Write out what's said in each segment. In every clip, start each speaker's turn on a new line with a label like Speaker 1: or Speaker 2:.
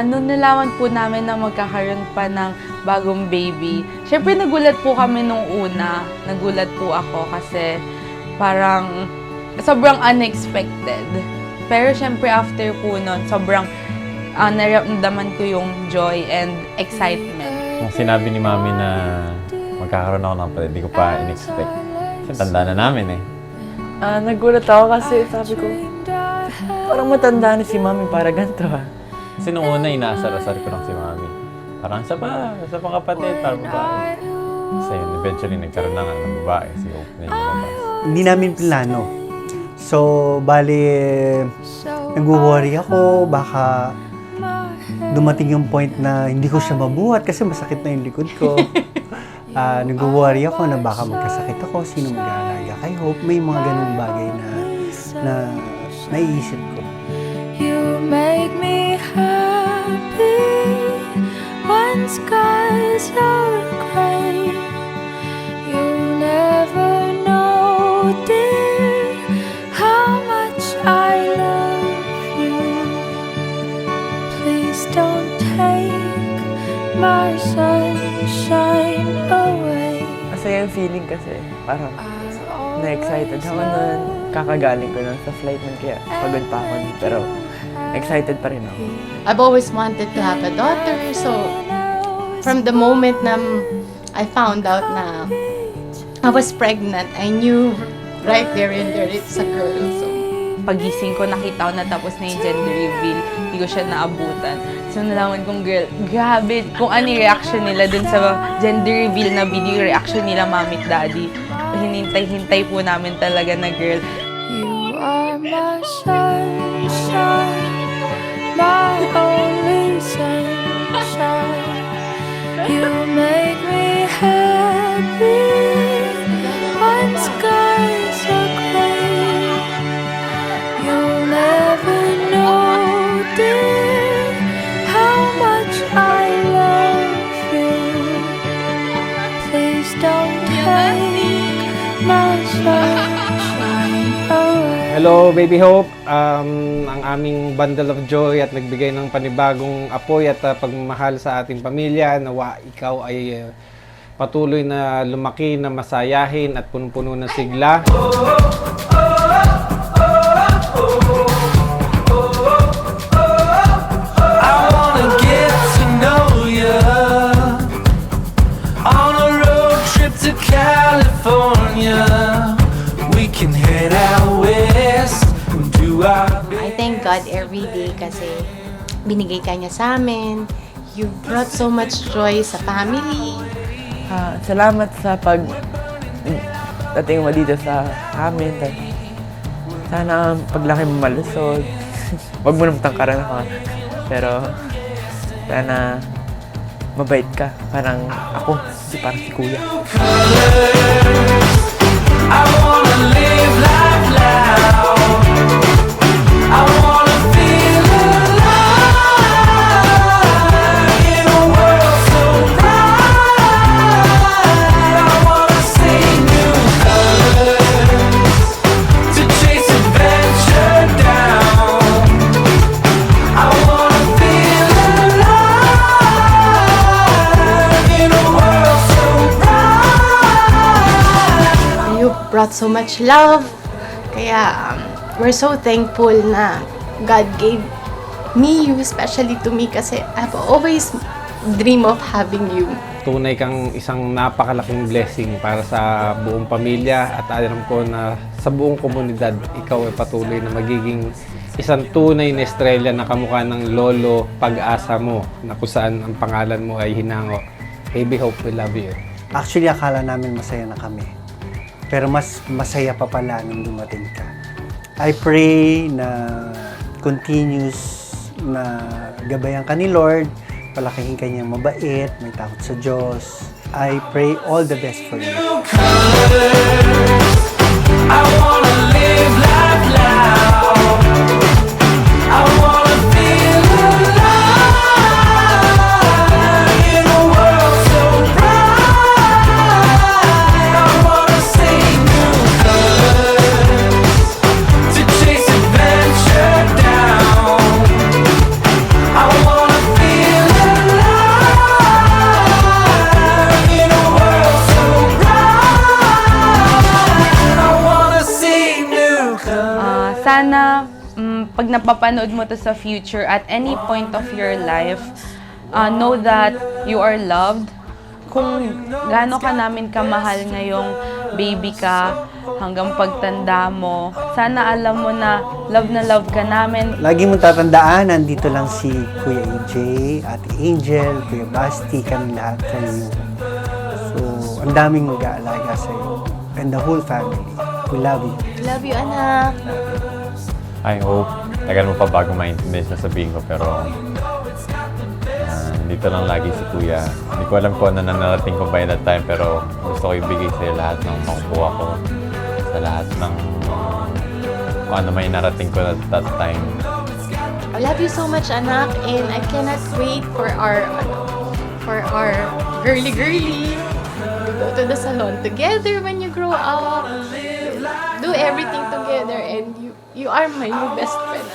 Speaker 1: Nung nalaman po namin na magkakaroon pa ng bagong baby, syempre nagulat po kami nung una. Nagulat po ako kasi parang sobrang unexpected. Pero syempre after po nun, sobrang naramdaman ko yung joy and excitement.
Speaker 2: Nung sinabi ni Mami na magkakaroon ako ng kapatid, hindi ko pa in-expect. Kasi tanda na namin eh.
Speaker 3: Nagulat ako kasi sabi ko, parang matanda na si Mami para ganito
Speaker 2: Kasi nung una, inaasar-asar ko lang si Mami. Parang isa pa kapatid, para babae. Kasi eventually nagkaroon na nga ng babae, si Hope na yung lumabas.
Speaker 4: Hindi namin plano. So, bali, nag-worry ako, baka dumating yung point na hindi ko siya mabuhat kasi masakit na yung likod ko. Nag-worry ako na baka magkasakit ako, sino mag-aalaga kay Hope. May mga ganung bagay na naiisip ko.
Speaker 5: You make me happy when skies are gray. You'll never know, dear, how much I love you. Please don't take my sunshine away.
Speaker 3: Masaya yung feeling kasi parang na-excited ako nun. Kakagaling ko nun sa flight nun kaya pagod pa ako nun. Pero excited pa rin ako.
Speaker 6: I've always wanted to have a daughter, so from the moment na I found out na I was pregnant, I knew right there and there it's a girl. So
Speaker 1: Pagising ko, nakita ko na tapos na yung gender reveal. Hindi ko siya naabutan. So nalaman kong girl, grabe kung ano yung reaction nila dun sa gender reveal na video, reaction nila mami at daddy. Hinintay-hintay po namin talaga na girl.
Speaker 5: You are my sunshine, my only sunshine. You make me happy when skies are gray. You'll never know, dear, how much I love you. Please don't take my sunshine away.
Speaker 7: Hello, Baby Hope. Ang aming bundle of joy at nagbigay ng panibagong apoy at pagmamahal sa ating pamilya. Nawa ikaw ay patuloy na lumaki, na masayahin at punong-puno ng sigla.
Speaker 8: I wanna get to know you on a road trip to California. We can head out west and do our
Speaker 6: I thank God every day kasi binigay ka niya sa amin. You brought so much joy sa family.
Speaker 3: Salamat sa dating mo dito sa amin. Sana paglaki mo malusog. Huwag mo namang tangkaran ako. Pero sana mabait ka. Parang ako, parang si Kuya.
Speaker 8: I wanna live life loud. I wanna feel alive in a world so bright. I wanna see new colors to chase adventure down. I wanna feel alive in a world so bright.
Speaker 6: You brought so much love. Kaya we're so thankful na God gave me you, especially to me kasi I've always dream of having you.
Speaker 7: Tunay kang isang napakalaking blessing para sa buong pamilya at alam ko na sa buong komunidad, ikaw ay patuloy na magiging isang tunay na estrella na kamukha ng lolo pag-asa mo na kung saan ang pangalan mo ay Hinango. Baby Hope, we love you.
Speaker 4: Actually, akala namin masaya na kami. Pero mas masaya pa pala nung dumating ka. I pray na continuous na gabayan ka ni Lord, palakihin ka niyang mabait, may takot sa Diyos. I pray all the best for you.
Speaker 8: I wanna live life loud. I wanna feel alive in a world so bright. I wanna see new colors to chase adventure down. I wanna
Speaker 1: pag napapanood mo to sa future at any point of your life, know that you are loved. Kung gaano ka namin kamahal ngayong baby ka hanggang pagtanda mo, sana alam mo na love ka namin.
Speaker 4: Lagi mong tatandaan, nandito lang si Kuya AJ, Ate Angel, Kuya Basti, kami lahat kayo. So, ang daming mag-aalaga sa'yo. And the whole family. We love you.
Speaker 6: Love you, anak.
Speaker 2: I hope, tagal mo pa bago maintindihan sasabihin ko, pero dito lang lagi si Kuya. Hindi ko alam kung ano na narating ko by that time, pero gusto ko ibigay sa'yo lahat ng makukuha ko, sa lahat ng kung ano may narating ko at that time.
Speaker 6: I love you so much, anak, and I cannot wait for our girly. We go to the salon together when you grow up. Do everything together, and you are my new best friend.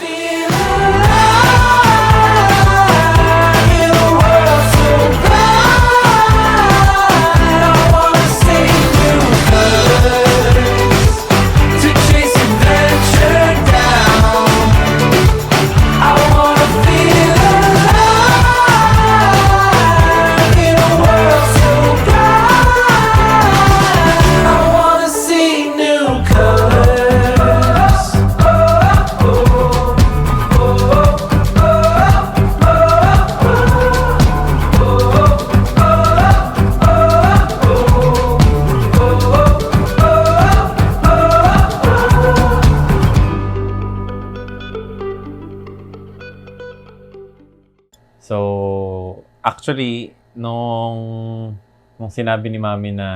Speaker 2: So, actually, nung sinabi ni Mami na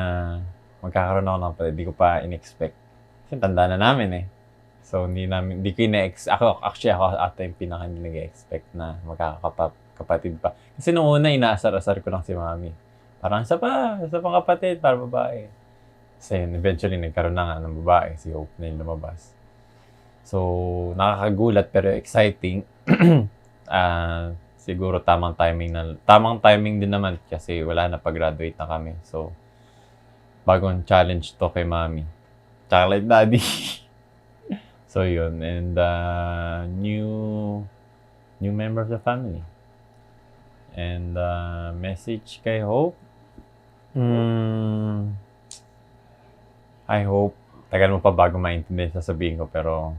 Speaker 2: magkakaroon ako ng kapatid, di ko pa in-expect. Kasi tanda na namin eh. So, hindi ko ako ata yung pinaka hindi nag-expect na magkakapatid pa. Kasi nung una, inaasar-asar ko lang si Mami. Parang isa pang kapatid, para babae. Kasi eventually, nagkaroon na nga ng babae, si Hope na yung lumabas. So, nakakagulat pero exciting. Siguro tamang timing din naman kasi wala na, pag-graduate na kami. So, bagong challenge to kay Mami. Tsaka like Daddy. So, yun. And new member of the family. And message kay Hope. I hope, tagal mo pa bago maintindihan sasabihin ko, pero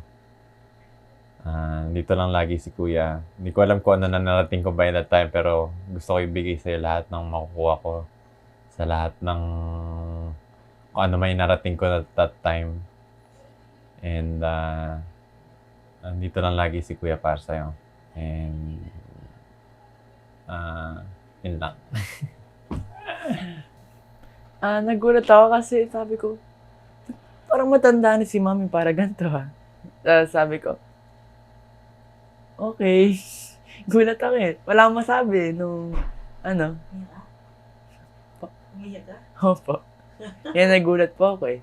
Speaker 2: dito lang lagi si Kuya. Hindi ko alam kung ano na narating ko by that time, pero gusto ko ibigay sa'yo lahat ng makukuha ko, sa lahat ng kung ano may narating ko at that time. And dito lang lagi si Kuya para sa'yo. And yun lang.
Speaker 3: Nagulat ako kasi sabi ko, parang matanda na si Mami para ganito ha. Sabi ko, okay. Gulat ako eh. Wala akong masabi nung,
Speaker 9: Umiyak ka?
Speaker 3: Opo. Yan, nagulat po ako eh.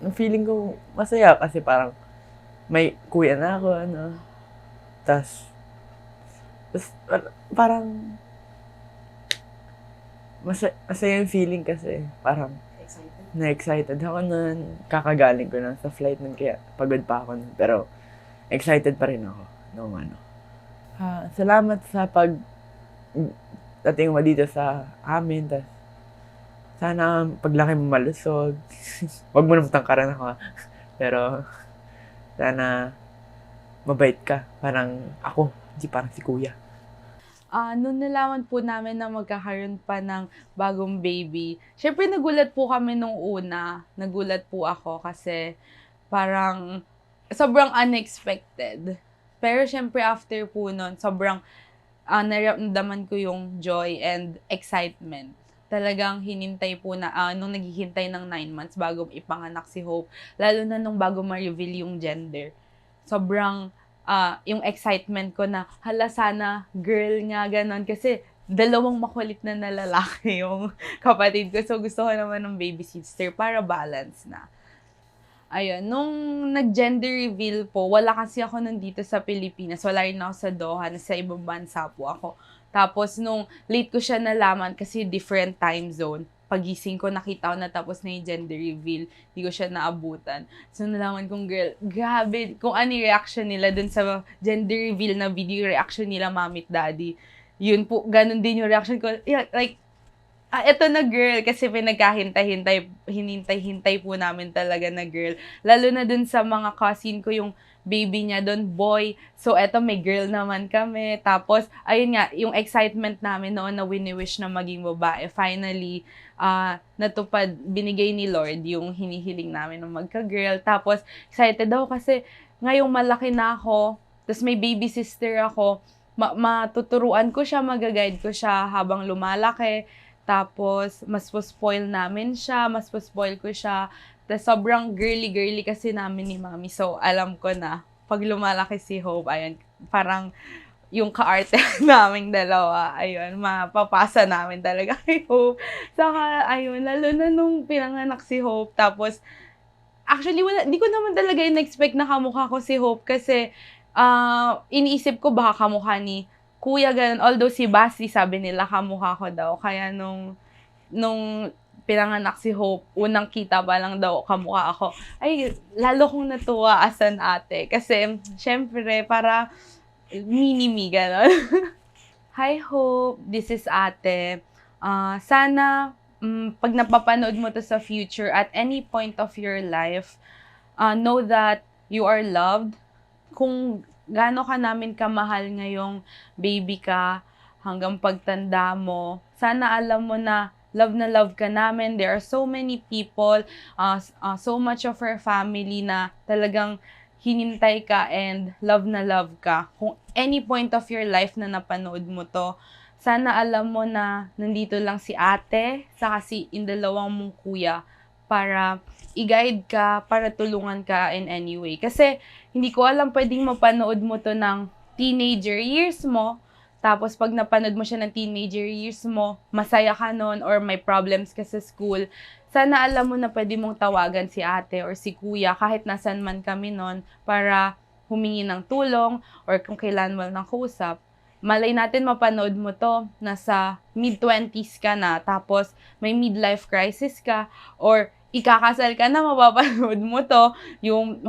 Speaker 3: Ang feeling ko masaya kasi parang may kuya na ako, Tas parang masaya yung feeling kasi parang
Speaker 9: Excited?
Speaker 3: na-excited ako nun. Kakagaling ko na sa flight nun, kaya pagod pa ako nun. Pero excited pa rin ako nung salamat sa dating mo dito sa amin. Tas sana paglaki mo malusog. Huwag mo naman tangkaran ako. Pero sana mabait ka. Parang ako, hindi parang si Kuya.
Speaker 1: Nung nalaman po namin na magkakaroon pa ng bagong baby, syempre nagulat po kami nung una. Nagulat po ako kasi parang sobrang unexpected. Pero syempre after po nun, sobrang naramdaman ko yung joy and excitement. Talagang hinintay po na, nung naghihintay ng 9 months bago ipanganak si Hope, lalo na nung bago ma-reveal yung gender. Sobrang yung excitement ko na, hala sana girl nga, ganon. Kasi dalawang makulit na lalaki yung kapatid ko. So gusto ko naman ng baby sister para balance na. Ayun, nung nag-gender reveal po, wala kasi ako nandito sa Pilipinas. Wala rin ako sa Doha, nasa ibang bansa po ako. Tapos nung late ko siya nalaman kasi different time zone, pagising ko, nakita ko na tapos na yung gender reveal. Hindi ko siya naabutan. So, nalaman kong, girl, grabe, kung ano yung reaction nila dun sa gender reveal na video, reaction nila, mami at daddy. Yun po, ganun din yung reaction ko. Yeah, like, eto na girl, kasi hinintay po namin talaga na girl. Lalo na dun sa mga cousin ko, yung baby niya doon, boy. So, eto, may girl naman kami. Tapos, ayun nga, yung excitement namin noon na wini-wish na maging babae. Finally, natupad, binigay ni Lord yung hinihiling namin ng magka-girl. Tapos, excited daw kasi ngayong malaki na ako, tapos may baby sister ako, matuturuan ko siya, magaguide ko siya habang lumalaki. Tapos, mas spoil namin siya, mas spoil ko siya. Tapos, sobrang girly-girly kasi namin ni Mami. So, alam ko na, pag lumalaki si Hope, ayun, parang yung ka-arte naming dalawa, ayun, mapapasa namin talaga kay Hope. Saka, ayun, lalo na nung pinanganak si Hope. Tapos, actually, di ko naman talaga in-expect na kamukha ko si Hope kasi iniisip ko baka kamukha ni Kuya, ganun. Although si Basti, sabi nila kamukha ko daw. Kaya nung pinanganak si Hope, unang kita pa lang daw kamukha ako. Ay, lalo kong natuwa as an ate. Kasi, syempre, para mini-me, gano'n. Hi, Hope. This is ate. Sana, pag napapanood mo to sa future, at any point of your life, know that you are loved. Kung gaano ka namin kamahal ngayong baby ka, hanggang pagtanda mo, sana alam mo na love ka namin. There are so many people, so much of our family na talagang hinintay ka and love ka. Kung any point of your life na napanood mo to, sana alam mo na nandito lang si ate, saka si indalawang mong kuya para i-guide ka, para tulungan ka in any way. Kasi hindi ko alam, pwedeng mapanood mo to ng teenager years mo, tapos pag napanood mo siya ng teenager years mo, masaya ka nun or may problems ka sa school, sana alam mo na pwede mong tawagan si ate or si kuya kahit nasan man kami nun para humingi ng tulong or kung kailan mo ng kausap. Malay natin mapanood mo to, nasa mid-20s ka na, tapos may midlife crisis ka or ikakasal ka na, mapapanood mo to, yung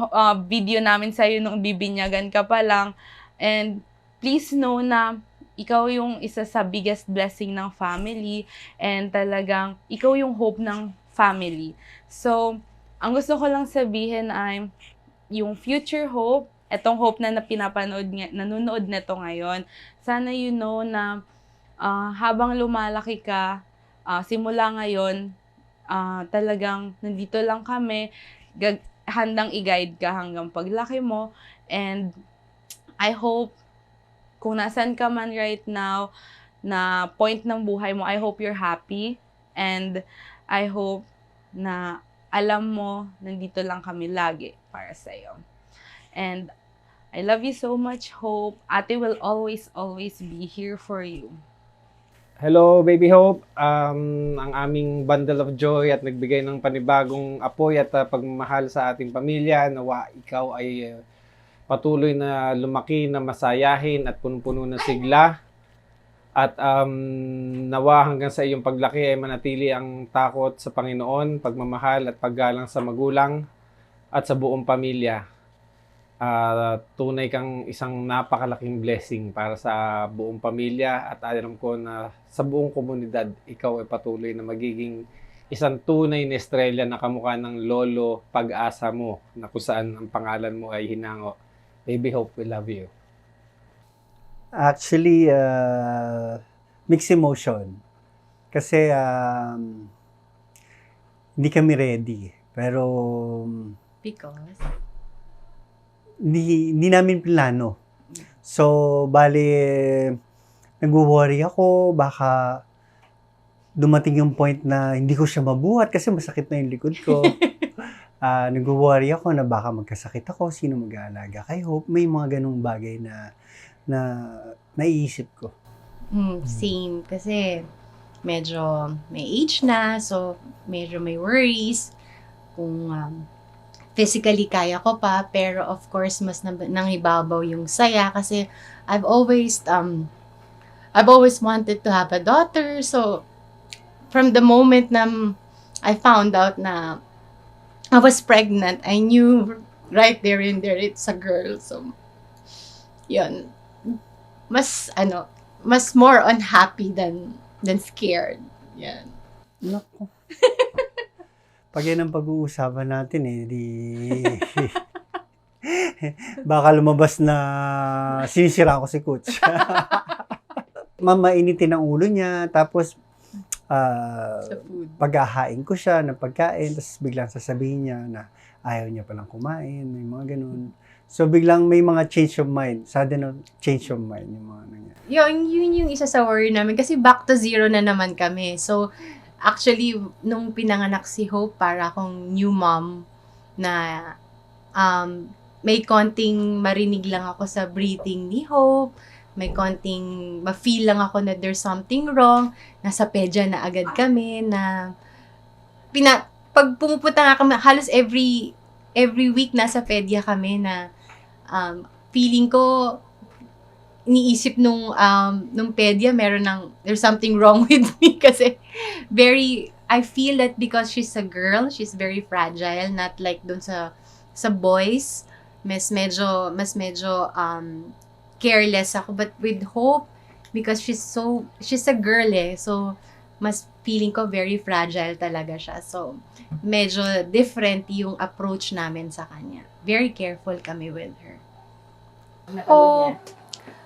Speaker 1: video namin sa'yo nung bibinyagan ka pa lang. And please know na ikaw yung isa sa biggest blessing ng family and talagang ikaw yung hope ng family. So, ang gusto ko lang sabihin ay yung future hope, etong hope na nanonood nito ngayon, sana you know na habang lumalaki ka, simula ngayon, talagang nandito lang kami, handang i-guide ka hanggang paglaki mo, and I hope kung nasan ka man right now, na point ng buhay mo, I hope you're happy. And I hope na alam mo, nandito lang kami lagi para sa'yo. And I love you so much, Hope. Ate will always be here for you.
Speaker 7: Hello, Baby Hope. Ang aming bundle of joy at nagbigay ng panibagong apoy at pagmamahal sa ating pamilya. Nawa ikaw ay patuloy na lumaki, na masayahin at punong-puno ng sigla. At nawa hanggang sa iyong paglaki ay manatili ang takot sa Panginoon, pagmamahal at paggalang sa magulang at sa buong pamilya. Tunay kang isang napakalaking blessing para sa buong pamilya at alam ko na sa buong komunidad, ikaw ay patuloy na magiging isang tunay na estrella na kamukha ng lolo pag-asa mo na kung saan ang pangalan mo ay Hinango. Baby Hope, we love you.
Speaker 4: Actually, mixed emotion. Kasi hindi kami ready. Pero
Speaker 6: Because?
Speaker 4: hindi namin plano. So, bali, nag-worry ako, baka dumating yung point na hindi ko siya mabuhat kasi masakit na yung likod ko. Nag-worry ako na baka magkasakit ako, sino mag-aalaga kay Hope. May mga ganung bagay na naiisip ko.
Speaker 6: Same. Kasi medyo may age na, so medyo may worries. Kung physically kaya ko pa, pero of course mas nangibabaw yung saya kasi I've always wanted to have a daughter, so from the moment na I found out na I was pregnant, I knew right there and there it's a girl. So, yun. Mas more on happy than scared. Yan.
Speaker 4: Nako. Pag yan ang pag-uusapan natin di baka lumabas na sinisira ko si Coach. Mamainitin ang ulo niya, tapos
Speaker 6: Sa food.
Speaker 4: paghahain ko siya ng pagkain, tapos biglang sasabihin niya na ayaw niya palang kumain, may mga ganun. So biglang may mga change of mind, sudden change of mind yung mga nangyari.
Speaker 6: Yun yung isa sa worry namin kasi back to zero na naman kami. So, actually, nung pinanganak si Hope, para akong new mom na may konting marinig lang ako sa breathing ni Hope, may konting ma-feel lang ako na there's something wrong, nasa pedya na agad kami, na pag pumupunta nga kami, halos every week nasa pedya kami na feeling ko, iniisip nung pedya, there's something wrong with me kasi I feel that because she's a girl, she's very fragile, not like dun sa boys, mas medyo careless ako. But with Hope, because she's a girl so mas feeling ko very fragile talaga siya. So, medyo different yung approach namin sa kanya. Very careful kami with her. Hope,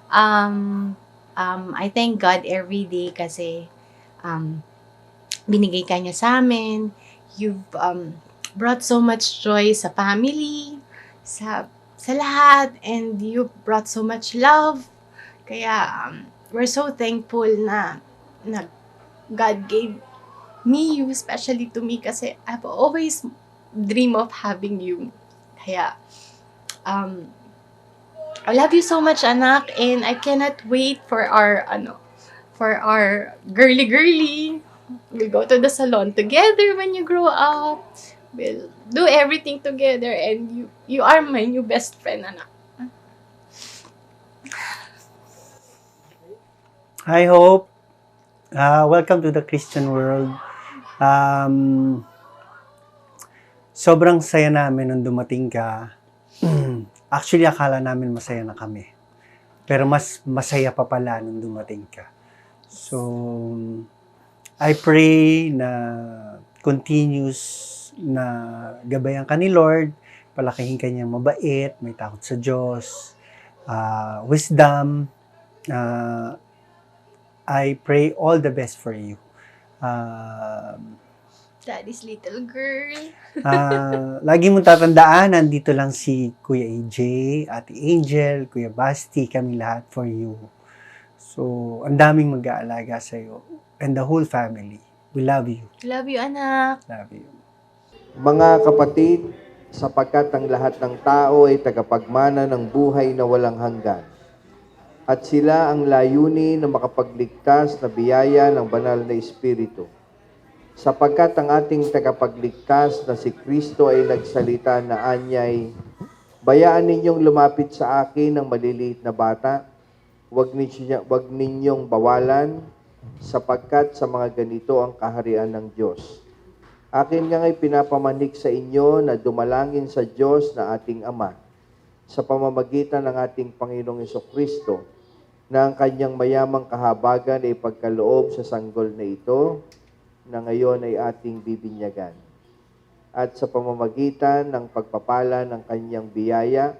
Speaker 6: I thank God every day kasi binigay ka niya sa amin. You've brought so much joy sa family, sa lahat, and you brought so much love. Kaya we're so thankful na God gave me you, especially to me, kasi I've always dream of having you. Kaya I love you so much, anak, and I cannot wait for our girly. We'll go to the salon together when you grow up. We'll do everything together, and you are my new best friend, anak.
Speaker 4: Hi, Hope. Welcome to the Christian world. Sobrang saya namin nung dumating ka. Actually, akala namin masaya na kami. Pero mas masaya pa pala nung dumating ka. So, I pray na continuous na gabayan ka ni Lord, palakihin ka niyang mabait, may takot sa Diyos, wisdom. I pray all the best for you.
Speaker 6: Daddy's little girl.
Speaker 4: Lagi mong tatandaan, nandito lang si Kuya AJ, Ate Angel, Kuya Basti, kami lahat for you. So, ang daming mag-aalaga sa'yo. And the whole family. We love you.
Speaker 6: Love you, anak.
Speaker 4: Love you.
Speaker 9: Mga kapatid, sapagkat ang lahat ng tao ay tagapagmana ng buhay na walang hanggan. At sila ang layunin na makapagligtas na biyaya ng banal na Espiritu. Sapagkat ang ating tagapagligtas na si Kristo ay nagsalita na anyay, bayaan ninyong lumapit sa akin ng maliliit na bata, wag ninyong bawalan, sapagkat sa mga ganito ang kaharian ng Diyos. Akin nga ay pinapamanik sa inyo na dumalangin sa Diyos na ating Ama, sa pamamagitan ng ating Panginoong Jesucristo, na ang kanyang mayamang kahabagan ay pagkaloob sa sanggol na ito, na ngayon ay ating bibinyagan. At sa pamamagitan ng pagpapala ng kanyang biyaya,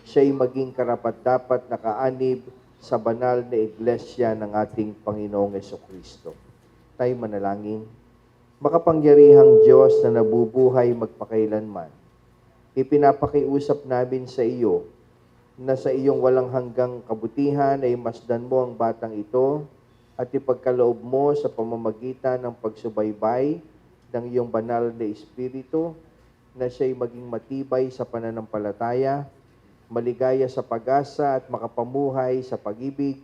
Speaker 9: siya ay maging karapat-dapat na kaanib sa banal na iglesia ng ating Panginoong Jesucristo. Tayo manalangin. Makapangyarihang Diyos na nabubuhay magpakailanman, ipinapakiusap namin sa iyo na sa iyong walang hanggang kabutihan ay masdan mo ang batang ito at ipagkaloob mo sa pamamagitan ng pagsubaybay ng iyong banal na Espiritu na siya'y maging matibay sa pananampalataya, maligaya sa pag-asa at makapamuhay sa pag-ibig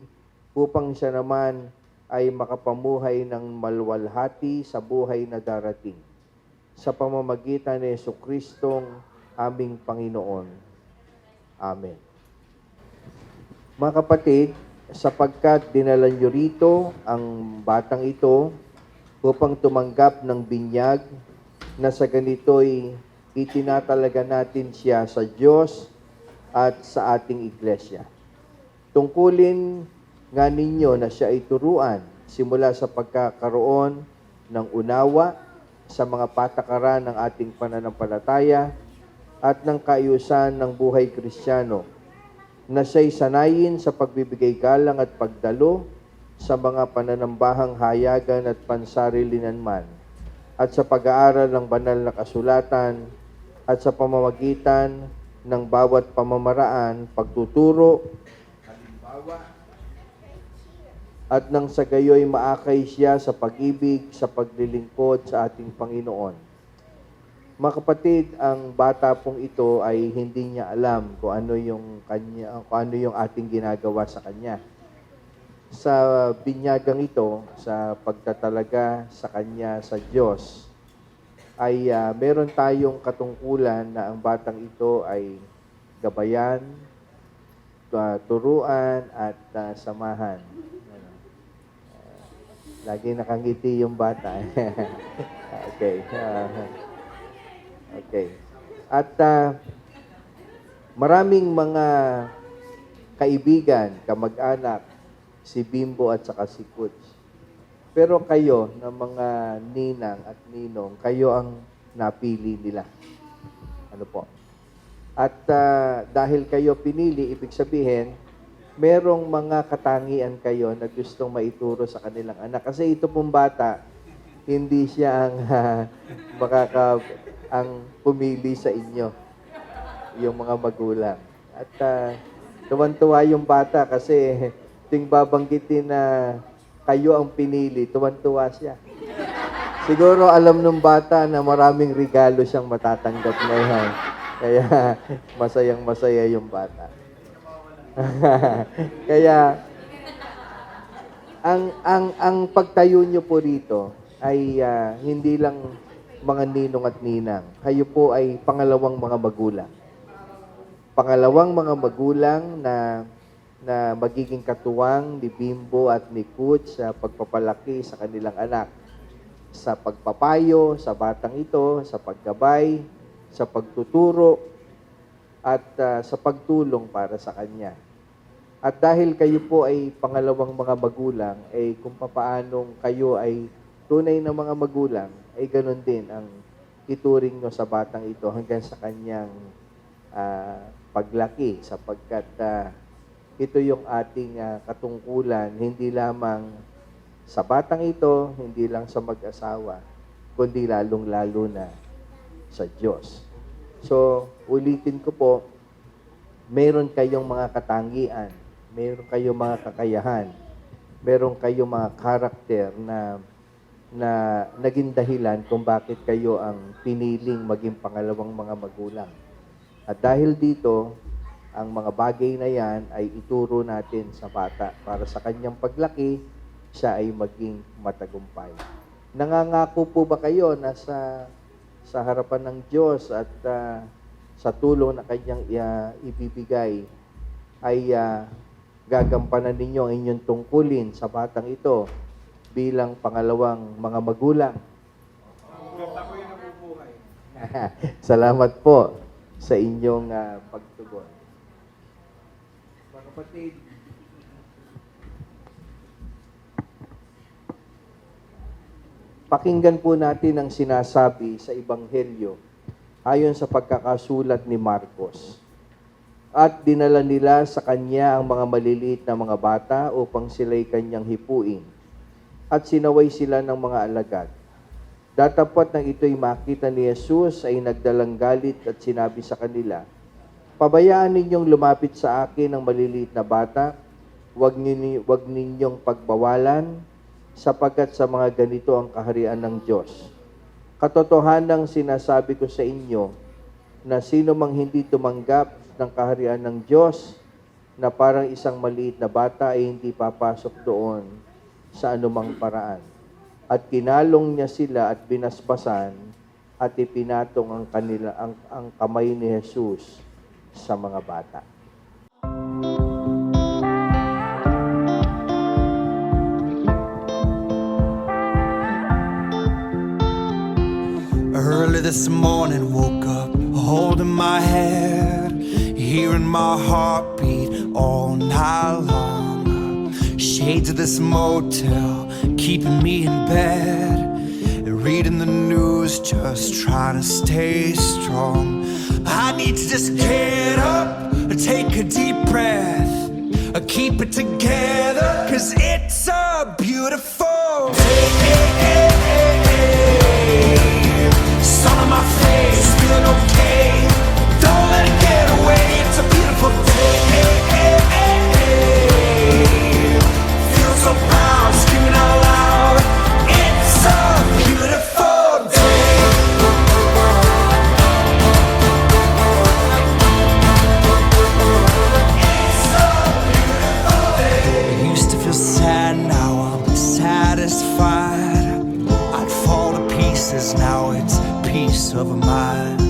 Speaker 9: upang siya naman ay makapamuhay ng malwalhati sa buhay na darating. Sa pamamagitan ni Jesucristong aming Panginoon. Amen. Mga kapatid, sapagkat dinala niyo rito ang batang ito, upang tumanggap ng binyag na sa ganito'y itinatalaga natin siya sa Diyos at sa ating iglesia. Tungkulin nga ninyo na siya ay turuan simula sa pagkakaroon ng unawa sa mga patakaran ng ating pananampalataya at ng kaayusan ng buhay Kristiyano, na siya'y sanayin sa pagbibigay galang at pagdalo sa mga pananambahang hayagan at pansarilinan man, at sa pag-aaral ng banal na kasulatan, at sa pamamagitan ng bawat pamamaraan, pagtuturo, at nang sa gayoy maakay siya sa pag-ibig, sa paglilingkod sa ating Panginoon. Mga kapatid, ang bata pong ito ay hindi niya alam kung ano yung ating ginagawa sa kanya. Sa binyagang ito, sa pagtatalaga sa kanya sa Diyos, ay meron tayong katungkulan na ang batang ito ay gabayan, turuan at samahan. Lagi nakangiti yung bata. Okay. Okay. At maraming mga kaibigan, kamag-anak, si Bimbo at saka si Kuts. Pero kayo, na mga ninang at ninong, kayo ang napili nila. Ano po? At dahil kayo pinili, ibig sabihin, merong mga katangian kayo na gustong maituro sa kanilang anak. Kasi ito pong bata, hindi siya ang pumili sa inyo, yung mga magulang. At tuwan-tuwa yung bata kasi ting babanggitin na kayo ang pinili, tuwan-tuwa siya. Siguro alam nung bata na maraming regalo siyang matatanggap ngayon. Kaya masayang-masaya yung bata. Kaya ang pagtayo nyo po rito ay hindi lang mga ninong at ninang. Kayo po ay pangalawang mga magulang. Pangalawang mga magulang na magiging katuwang ni Bimbo at ni Kuts sa pagpapalaki sa kanilang anak. Sa pagpapayo sa batang ito, sa paggabay, sa pagtuturo, at sa pagtulong para sa kanya. At dahil kayo po ay pangalawang mga magulang, kung papaanong kayo ay tunay na mga magulang, ay ganun din ang ituring nyo sa batang ito hanggang sa kanyang paglaki, sapagkat ito yung ating katungkulan, hindi lamang sa batang ito, hindi lang sa mag-asawa, kundi lalong-lalo na sa Diyos. So, ulitin ko po, meron kayong mga katangian, meron kayong mga kakayahan, meron kayong mga karakter na naging dahilan kung bakit kayo ang piniling maging pangalawang mga magulang. At dahil dito, ang mga bagay na yan ay ituro natin sa bata para sa kanyang paglaki, siya ay maging matagumpay. Nangangako po ba kayo na sa harapan ng Diyos at sa tulong na kanyang ibibigay ay gagampanan ninyo ang inyong tungkulin sa batang ito bilang pangalawang mga magulang? Salamat po sa inyong pagtugon. Mga kapatid, pakinggan po natin ang sinasabi sa Ebanghelyo ayon sa pagkakasulat ni Marcos. At dinala nila sa kanya ang mga maliliit na mga bata upang sila'y kanyang hipuin. At sinaway sila ng mga alagad. Datapwat nang ito'y makita ni Jesus ay nagdalang galit at sinabi sa kanila, "Pabayaan ninyong lumapit sa akin ang maliliit na bata, wag ninyong pagbawalan, sapagkat sa mga ganito ang kaharian ng Diyos. Katotohanang sinasabi ko sa inyo na sino mang hindi tumanggap ng kaharian ng Diyos na parang isang maliit na bata ay hindi papasok doon sa anumang paraan." At kinalong niya sila at binasbasan at ipinatong ang kamay ni Jesus sa mga bata.
Speaker 8: Early this morning, woke up holding my head, hearing my heartbeat all night long. Shades of this motel keeping me in bed, reading the news, just trying to stay strong. I need to just get up, take a deep breath, keep it together, 'cause it's a beautiful day. Sun on my face, feeling okay. Don't let it get away, it's a beautiful day. Feel so proud, screaming out loud. It's a beautiful day. It's a beautiful day. I used to feel sad, now I'm satisfied. I'd fall to pieces, now it's peace of mind.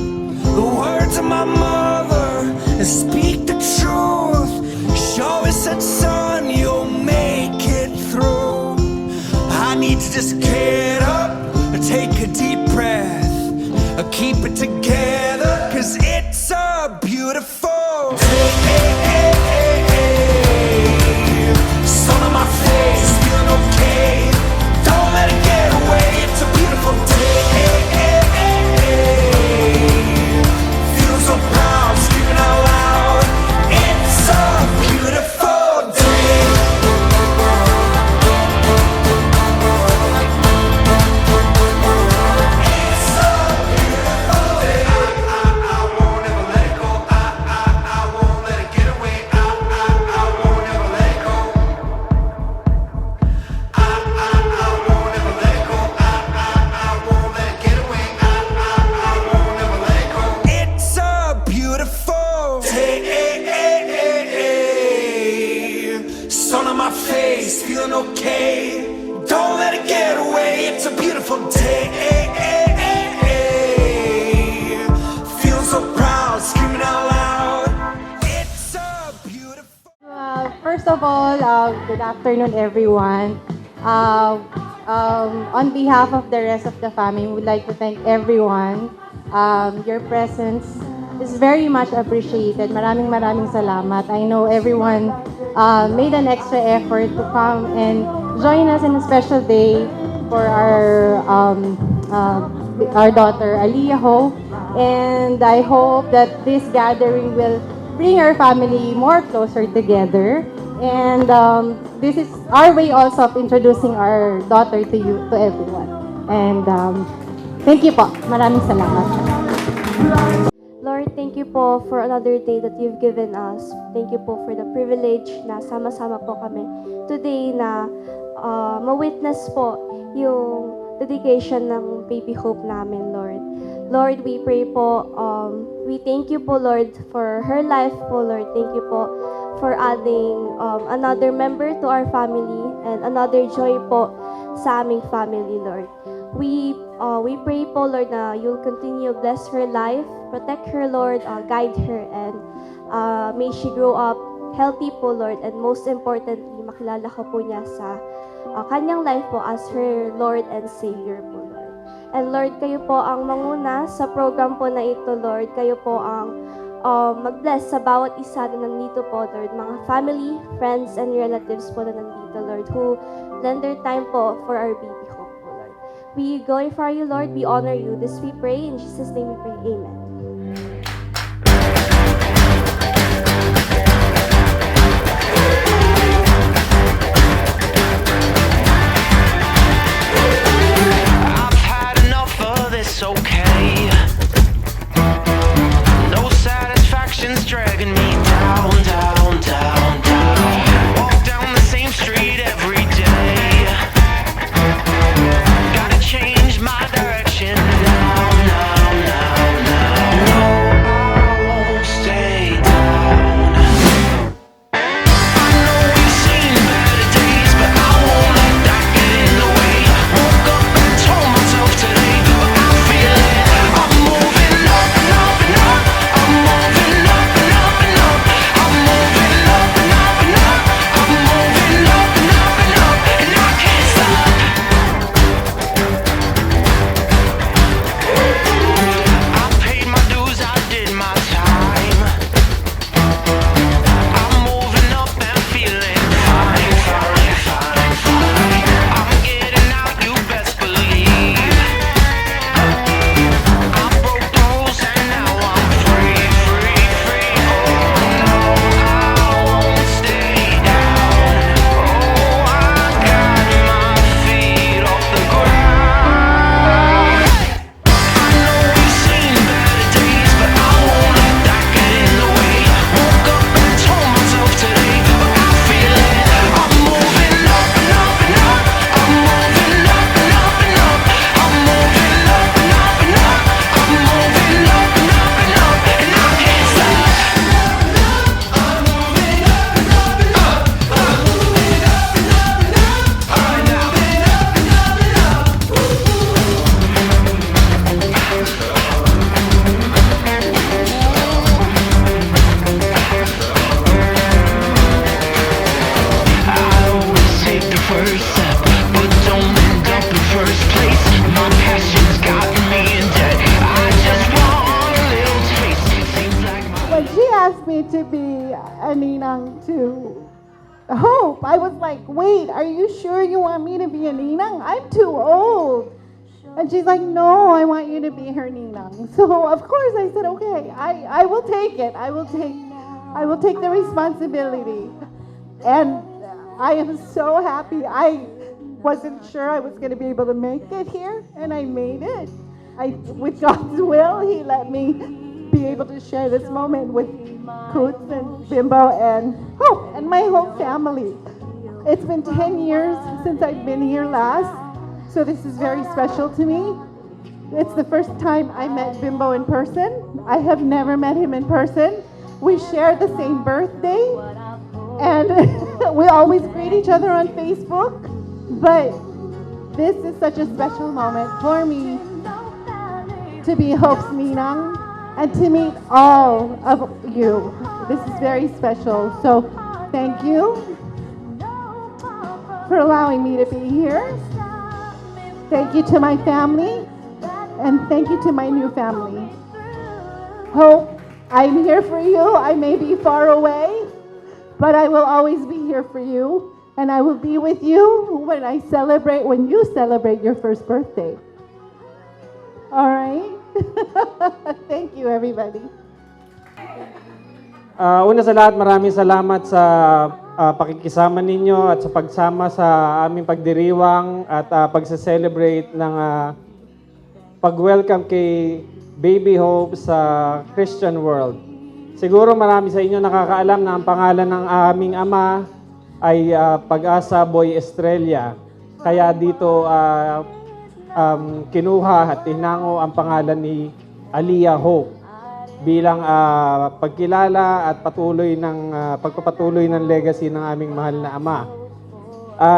Speaker 8: The words of my mother speak the truth. She always said, son, you'll make it through. I need to just get up, take a deep breath, keep it together, 'cause it's a beautiful day. Sun on my face, feeling okay. Don't let it get away, it's a beautiful day. Feel so proud, screaming out loud. It's a beautiful day. It's a beautiful day. I won't ever let it go. I won't let it get away. I won't ever let it go. I won't ever let it go. I won't let it get away. I won't ever let it go. It's a beautiful day. Sun on my face, feeling okay. Don't let it get away. It's a beautiful day. Feeling so proud, screaming out loud. It's a beautiful.
Speaker 6: First of all, good afternoon, everyone. On behalf of the rest of the family, we would like to thank everyone. Your presence is very much appreciated. Maraming salamat. I know everyone made an extra effort to come and join us in a special day for our daughter Aliyah Ho. And I hope that this gathering will bring our family more closer together. And this is our way also of introducing our daughter to you, to everyone. And thank you po. Maraming salamat.
Speaker 5: Lord, thank you po for another day that you've given us. Thank you po for the privilege na sama-sama po kami today na ma-witness po yung dedication ng Baby Hope namin, Lord. Lord, we pray po, we thank you po, Lord, for her life po, Lord. Thank you po for adding another member to our family and another joy po sa aming family, Lord. We pray po, Lord, na you'll continue bless her life, protect her, Lord, guide her, and may she grow up healthy po, Lord, and most importantly, makilala ka po niya sa kanyang life po as her Lord and Savior po, Lord. And Lord, kayo po ang manguna sa program po na ito, Lord. Kayo po ang mag-bless sa bawat isa na nandito po, Lord. Mga family, friends, and relatives po na nandito, Lord, who lend their time po for our baby hope po, Lord. We glorify you, Lord. We honor you. This we pray. In Jesus' name we pray. Amen.
Speaker 8: I've had enough of this, okay? No satisfaction's dragging me down, down, down, down. Walk down the same street every day. Gotta change my direction now, now, now, now.
Speaker 10: a ninang to Hope. I was like, wait, are you sure you want me to be a ninang? I'm too old. And she's like, no, I want you to be her ninang. So of course I said, okay, I will take it. I will take the responsibility. And I am so happy. I wasn't sure I was going to be able to make it here, and I made it. With God's will, He let me be able to share this moment with Coots and Bimbo and Hope and my whole family. It's been 10 years since I've been here last, so this is very special to me. It's the first time I met Bimbo in person. I have never met him in person. We share the same birthday, and we always greet each other on Facebook. But this is such a special moment for me to be Hope's ninang and to meet all of you. This is very special. So thank you for allowing me to be here. Thank you to my family, and thank you to my new family. Hope, I'm here for you. I may be far away, but I will always be here for you. And I will be with you when you celebrate your first birthday. All right? Thank you, everybody.
Speaker 7: Una sa lahat, maraming salamat sa pakikisama ninyo at sa pagsama sa aming pagdiriwang at pagsa-celebrate ng pag-welcome kay Baby Hope sa Christian world. Siguro marami sa inyo nakakaalam na ang pangalan ng aming ama ay Pag-asa Boy Estrella. Kaya dito kinuha at tinango ang pangalan ni Aliyah Hope bilang pagkilala at pagpapatuloy ng legacy ng aming mahal na ama.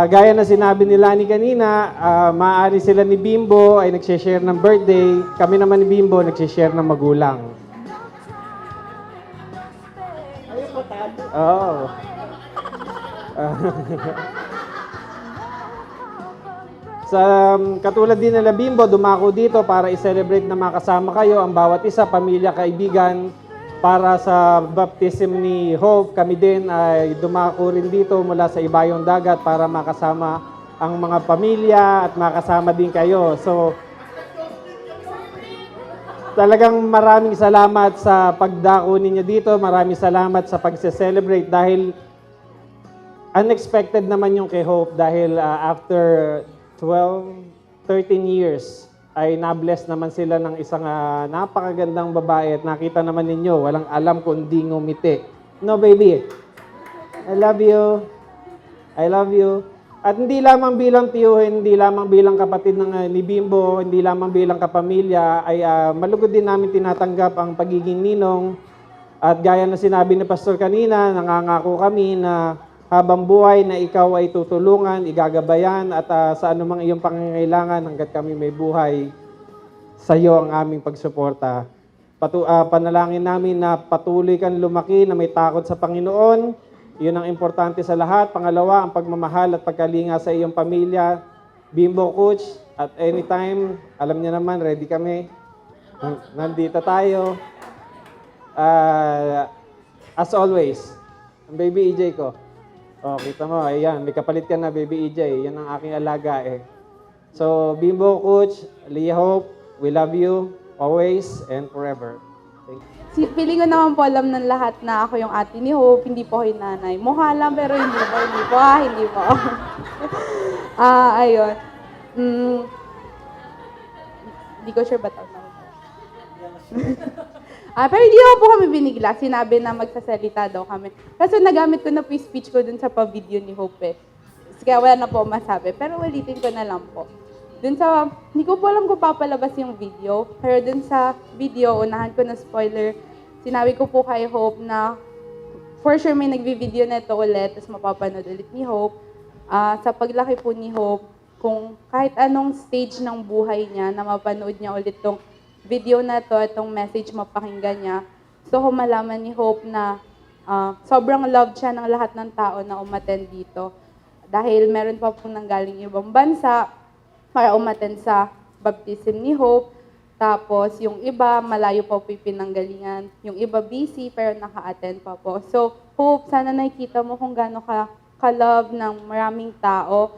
Speaker 7: Gaya na sinabi ni Lani kanina, maaari sila ni Bimbo ay nagsishare ng birthday. Kami naman ni Bimbo nagsishare ng magulang. Oh. Katulad din nila Bimbo, dumako dito para i-celebrate na makasama kayo ang bawat isa, pamilya, kaibigan. Para sa baptism ni Hope, kami din ay dumako rin dito mula sa ibayong dagat para makasama ang mga pamilya at makasama din kayo. So, talagang maraming salamat sa pagdako ninyo dito. Maraming salamat sa pagse-celebrate dahil unexpected naman yung kay Hope dahil after 13 years ay na-bless naman sila ng isang napakagandang babae at nakita naman ninyo, walang alam kundi ngumiti. No, baby? I love you. I love you. At hindi lamang bilang tiyuhin, hindi lamang bilang kapatid ni Bimbo, hindi lamang bilang kapamilya, ay malugod din namin tinatanggap ang pagiging ninong. At gaya na sinabi ni Pastor kanina, nangangako kami na habang buhay na ikaw ay tutulungan, igagabayan at sa anumang iyong pangangailangan hanggat kami may buhay, sa iyo ang aming pagsuporta. Panalangin namin na patuloy kang lumaki na may takot sa Panginoon. Yun ang importante sa lahat. Pangalawa, ang pagmamahal at pagkalinga sa iyong pamilya. Bimbo Coach, at anytime, alam niya naman, ready kami. Nandito tayo. As always, ang baby EJ ko. Oh, kita mo, ayan, may kapalit ka na, baby EJ. Yan ang aking alaga eh. So, Bimbo Coach, Aliyah Hope, we love you always and forever. Thank you.
Speaker 1: Feeling ko naman po alam ng lahat na ako yung ate ni Hope, hindi po ako yung nanay. Mukha lang pero hindi po. Ayun. Hindi ko sure ba tawag. Pero hindi naman po kami binigla. Sinabi na magsasalita daw kami. Kasi nagamit ko na po yung speech ko dun sa pa-video ni Hope eh. Kaya wala na po masabi. Pero ulitin ko na lang po. Hindi ko po alam kung papalabas yung video. Pero dun sa video, unahan ko na spoiler. Sinabi ko po kay Hope na for sure may nagbi-video na ito ulit. Tapos mapapanood ulit ni Hope. Sa paglaki po ni Hope, kung kahit anong stage ng buhay niya na mapanood niya ulit tong video na to, itong message mapakinggan niya. So, kung malaman ni Hope na sobrang loved siya ng lahat ng tao na umattend dito. Dahil meron pa po nanggaling ibang bansa para umattend sa baptism ni Hope. Tapos, yung iba, malayo pa po yung pinanggalingan. Yung iba busy, pero naka-attend pa po. So, Hope, sana nakikita mo kung gaano ka-love ng maraming tao.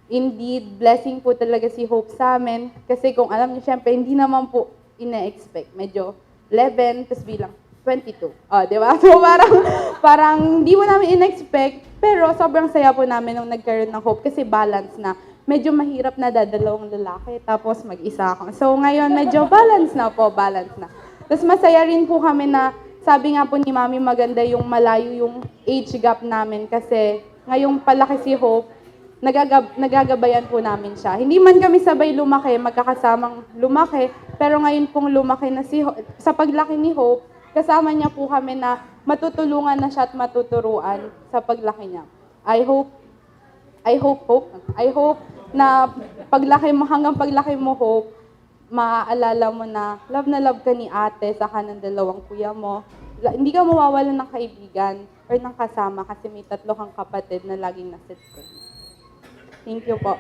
Speaker 1: Indeed, blessing po talaga si Hope sa amin. Kasi kung alam niyo, syempre, hindi naman po ina-expect. Medyo 11, tapos bilang 22. Di ba? So parang hindi mo namin in-expect, pero sobrang saya po namin nung nagkaroon ng Hope kasi balance na. Medyo mahirap na dadalawang lalaki, tapos mag-isa ako. So ngayon, medyo balance na. Tapos masaya rin po kami na, sabi nga po ni Mami, maganda yung malayo yung age gap namin kasi ngayong palaki si Hope, nagagabayan po namin siya. Hindi man kami sabay lumaki, magkakasamang lumaki, pero ngayon pong lumaki na si Hope, sa paglaki ni Hope, kasama niya po kami na matutulungan na siya at matuturuan sa paglaki niya. I hope na hanggang paglaki mo, Hope, maaalala mo na love ka ni ate, saka ng dalawang kuya mo. Hindi ka mawawalan ng kaibigan or ng kasama kasi may 3 kang kapatid na laging nasa likod. Thank you po.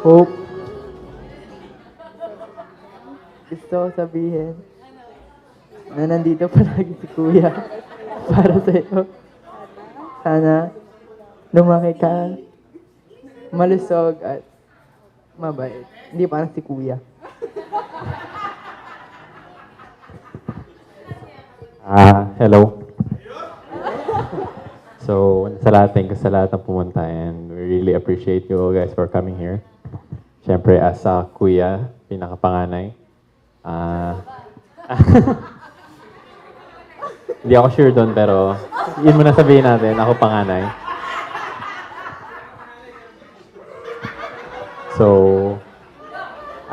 Speaker 3: Hope. Gusto ko sabihin na nandito palagi si Kuya para sa'yo. Sana lumaki ka, malusog at mabait. Hindi parang si Kuya.
Speaker 2: Hello. So, thank you sa lahat ng pumunta and we really appreciate you all guys for coming here. Siyempre, as a kuya, pinakapanganay. Hindi ako sure doon, pero yun muna sabihin natin, ako panganay. So,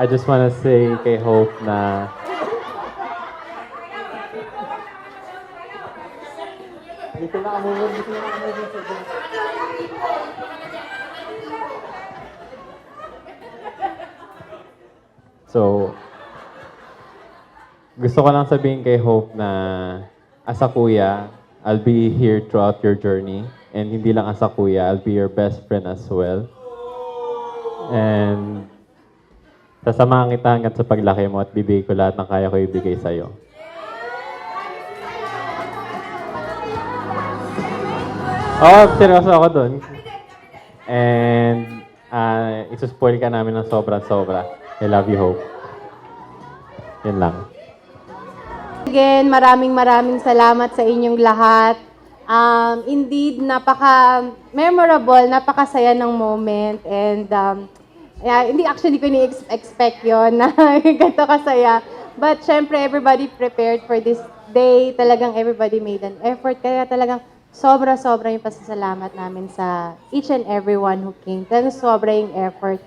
Speaker 2: I just wanna say kay Hope na So, gusto ko lang sabihin kay Hope na as a kuya, I'll be here throughout your journey. And hindi lang as a kuya, I'll be your best friend as well. And sasamahan kita hanggang sa paglaki mo at bibigay ko lahat ng kaya ko ibigay sa'yo. Seryoso ako dun. And isuspoil ka namin ng sobra-sobra. I love you, Hope. Yan lang.
Speaker 6: Again, maraming salamat sa inyong lahat. Indeed, napaka-memorable, napakasaya ng moment. And hindi actually ko ni-expect yun na ganito kasaya. But syempre, everybody prepared for this day. Talagang everybody made an effort. Kaya talagang sobra yung pasasalamat namin sa each and everyone who came. Talagang sobra yung effort.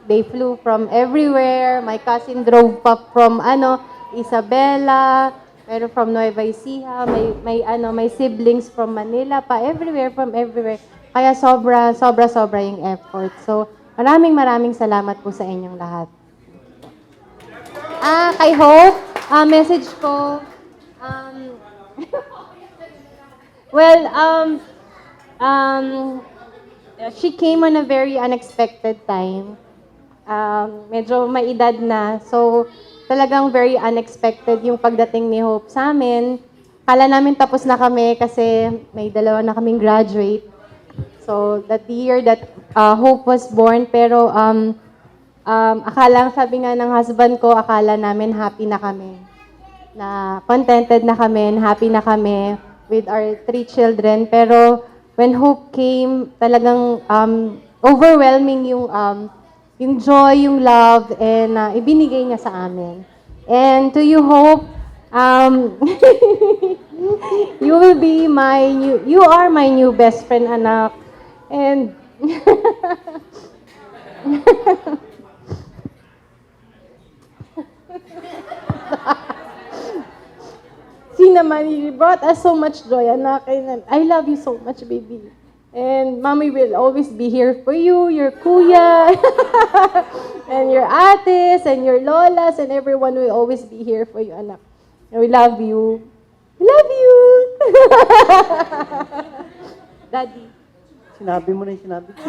Speaker 6: They flew from everywhere. My cousin drove pa from Isabela, pero from Nueva Ecija, may siblings from Manila pa, from everywhere. Kaya sobra yung effort. So, maraming salamat po sa inyong lahat. Kay Hope, message ko, she came on a very unexpected time. Medyo may edad na. So, talagang very unexpected yung pagdating ni Hope sa amin. Kala namin tapos na kami kasi may 2 na kaming graduate. So, that year that Hope was born. Pero, sabi nga ng husband ko, akala namin happy na kami. Na contented na kami, happy na kami with our 3 children. Pero, when Hope came, talagang overwhelming yung joy, yung love, and ibinigay niya sa amin. And to you, Hope, you are my new best friend, anak. And naman, you brought us so much joy, anak. And I love you so much, baby.
Speaker 10: And mommy will always be here for you, your kuya, and your ates, and your lolas, and everyone will always be here for you, anak. And we love you. We love you! Daddy.
Speaker 4: Sinabi mo na yung sinabi ko.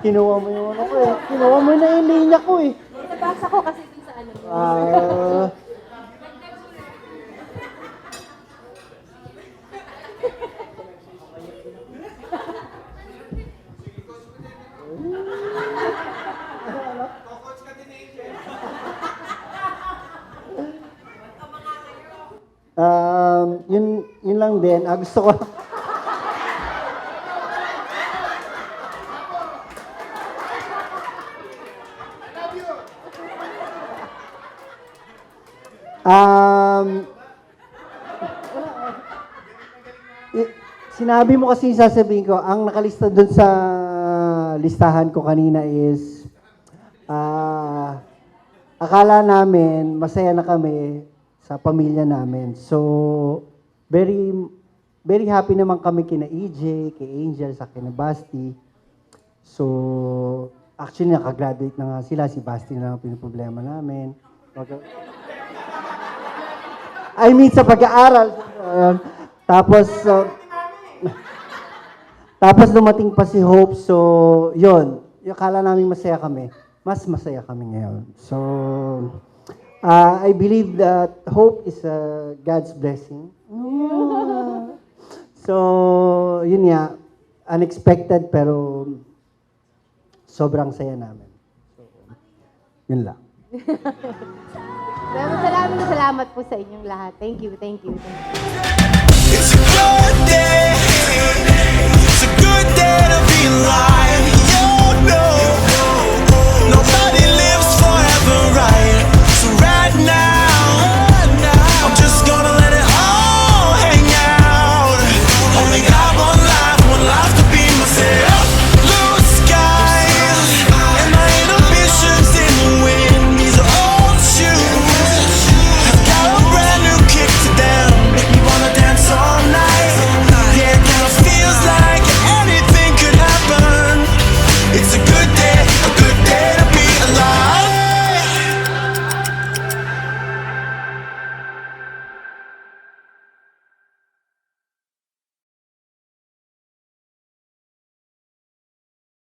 Speaker 4: Kinuha mo yung ano ko eh. Kinuha mo na yung linya ko eh.
Speaker 10: Nabasa ko kasi dun sa ano.
Speaker 4: Yun lang din. Gusto ko. Sinabi mo kasi sasabihin ko, ang nakalista dun sa listahan ko kanina is, akala namin masaya na kami sa pamilya namin. So, very, very happy naman kami kina EJ, kay Angel, sa kina Basti. So, actually, nakagraduate na nga sila. Si Basti na lang pinoproblema namin. I mean, sa pag-aaral. Tapos, tapos dumating pa si Hope. So, yun. Akala namin masaya kami. Mas masaya kami ngayon. So, I believe that hope is God's blessing. So, yun nga. Unexpected pero sobrang saya namin. So, yun lang.
Speaker 10: Salamat po sa inyong lahat. Thank you, thank you, thank you.
Speaker 8: It's a good day. It's a good day to be alive. You know, nobody lives